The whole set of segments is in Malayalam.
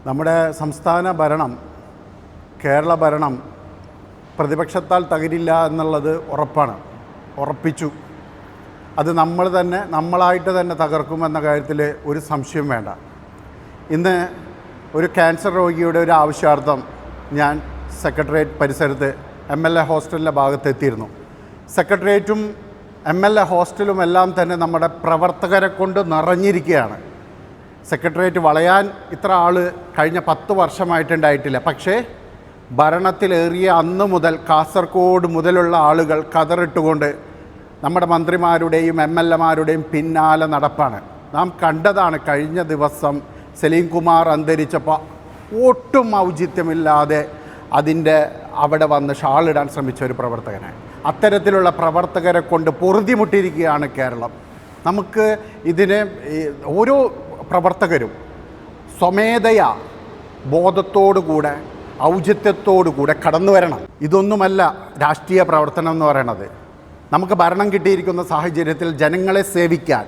നമ്മുടെ സംസ്ഥാന ഭരണം, കേരള ഭരണം പ്രതിപക്ഷത്താൽ തകരില്ല എന്നുള്ളത് ഉറപ്പിച്ചു. അത് നമ്മളായിട്ട് തന്നെ തകർക്കുമെന്ന കാര്യത്തിൽ ഒരു സംശയം വേണ്ട. ഇന്ന് ഒരു ക്യാൻസർ രോഗിയുടെ ഒരു ആവശ്യാർത്ഥം ഞാൻ സെക്രട്ടേറിയറ്റ് പരിസരത്ത് MLA ഹോസ്റ്റലിൻ്റെ ഭാഗത്തെത്തിയിരുന്നു. സെക്രട്ടേറിയറ്റും MLA ഹോസ്റ്റലും എല്ലാം തന്നെ നമ്മുടെ പ്രവർത്തകരെ കൊണ്ട് നിറഞ്ഞിരിക്കുകയാണ്. സെക്രട്ടേറിയറ്റ് വളയാൻ ഇത്ര ആൾ കഴിഞ്ഞ 10 വർഷമായിട്ടുണ്ടായിട്ടില്ല. പക്ഷേ ഭരണത്തിലേറിയ അന്ന് മുതൽ കാസർഗോഡ് മുതലുള്ള ആളുകൾ കതറിട്ടുകൊണ്ട് നമ്മുടെ മന്ത്രിമാരുടെയും MLAമാരുടെയും പിന്നാലെ നടപ്പാണ്. നാം കണ്ടതാണ് കഴിഞ്ഞ ദിവസം സലീം കുമാർ അന്തരിച്ചപ്പോൾ ഒട്ടും ഔചിത്യമില്ലാതെ അവിടെ വന്ന് ഷാളിടാൻ ശ്രമിച്ച ഒരു പ്രവർത്തകനെ. അത്തരത്തിലുള്ള പ്രവർത്തകരെ കൊണ്ട് പൊറുതിമുട്ടിയിരിക്കുകയാണ് കേരളം. നമുക്ക് ഇതിന് ഓരോ പ്രവർത്തകരും സ്വമേധയാ ബോധത്തോടുകൂടെ ഔചിത്യത്തോടുകൂടെ കടന്നു വരണം. ഇതൊന്നുമല്ല രാഷ്ട്രീയ പ്രവർത്തനം എന്ന് പറയുന്നത്. നമുക്ക് ഭരണം കിട്ടിയിരിക്കുന്ന സാഹചര്യത്തിൽ ജനങ്ങളെ സേവിക്കാൻ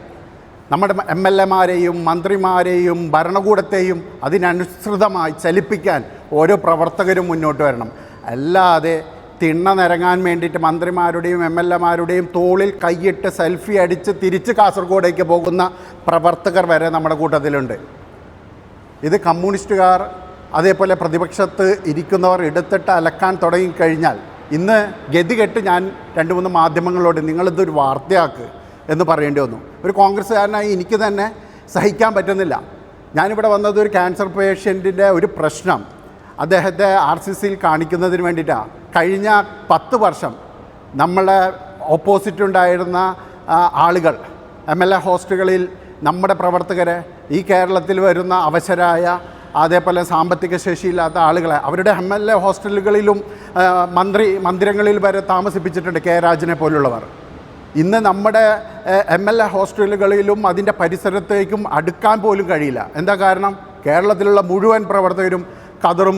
നമ്മുടെ MLAമാരെയും മന്ത്രിമാരെയും ഭരണകൂടത്തെയും അതിനനുസൃതമായി ചലിപ്പിക്കാൻ ഓരോ പ്രവർത്തകരും മുന്നോട്ട് വരണം. അല്ലാതെ തിണ്ണ നിരങ്ങാൻ വേണ്ടിയിട്ട് മന്ത്രിമാരുടെയും MLAമാരുടെയും തോളിൽ കൈയിട്ട് സെൽഫി അടിച്ച് തിരിച്ച് കാസർഗോഡേക്ക് പോകുന്ന പ്രവർത്തകർ വരെ നമ്മുടെ കൂട്ടത്തിലുണ്ട്. ഇത് കമ്മ്യൂണിസ്റ്റുകാർ അതേപോലെ പ്രതിപക്ഷത്ത് ഇരിക്കുന്നവർ എടുത്തിട്ട് അലക്കാൻ തുടങ്ങിക്കഴിഞ്ഞാൽ ഇന്ന് ഗതികെട്ട് ഞാൻ 2-3 മാധ്യമങ്ങളോട് നിങ്ങളിതൊരു വാർത്തയാക്ക് എന്ന് പറയേണ്ടി വന്നു. ഒരു കോൺഗ്രസ്സുകാരനായി എനിക്ക് തന്നെ സഹിക്കാൻ പറ്റുന്നില്ല. ഞാനിവിടെ വന്നത് ഒരു ക്യാൻസർ പേഷ്യൻറ്റിൻ്റെ ഒരു പ്രശ്നം അദ്ദേഹത്തെ RCCയിൽ കാണിക്കുന്നതിന് വേണ്ടിയിട്ടാണ്. കഴിഞ്ഞ 10 വർഷം നമ്മളെ ഓപ്പോസിറ്റുണ്ടായിരുന്ന ആളുകൾ MLA ഹോസ്റ്റലുകളിൽ നമ്മുടെ പ്രവർത്തകരെ, ഈ കേരളത്തിൽ വരുന്ന അവശരായ അതേപോലെ സാമ്പത്തിക ശേഷിയില്ലാത്ത ആളുകളെ അവരുടെ MLA ഹോസ്റ്റലുകളിലും മന്ദിരങ്ങളിൽ വരെ താമസിപ്പിച്ചിട്ടുണ്ട് കെ രാജനെ പോലുള്ളവർ. ഇന്ന് നമ്മുടെ MLA ഹോസ്റ്റലുകളിലും അതിൻ്റെ പരിസരത്തേക്കും അടുക്കാൻ പോലും കഴിയില്ല. എന്താ കാരണം? കേരളത്തിലുള്ള മുഴുവൻ പ്രവർത്തകരും കതറും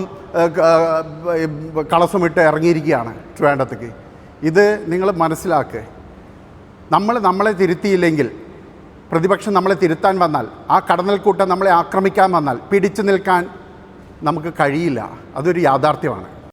കളസുമിട്ട് ഇറങ്ങിയിരിക്കുകയാണ് ട്രിവാൻഡ്രത്തേക്ക്. ഇത് നിങ്ങൾ മനസ്സിലാക്കുക. നമ്മളെ തിരുത്തിയില്ലെങ്കിൽ, പ്രതിപക്ഷം നമ്മളെ തിരുത്താൻ വന്നാൽ, ആ കടന്നൽക്കൂട്ടം നമ്മളെ ആക്രമിക്കാൻ വന്നാൽ പിടിച്ചു നിൽക്കാൻ നമുക്ക് കഴിയില്ല. അതൊരു യാഥാർത്ഥ്യമാണ്.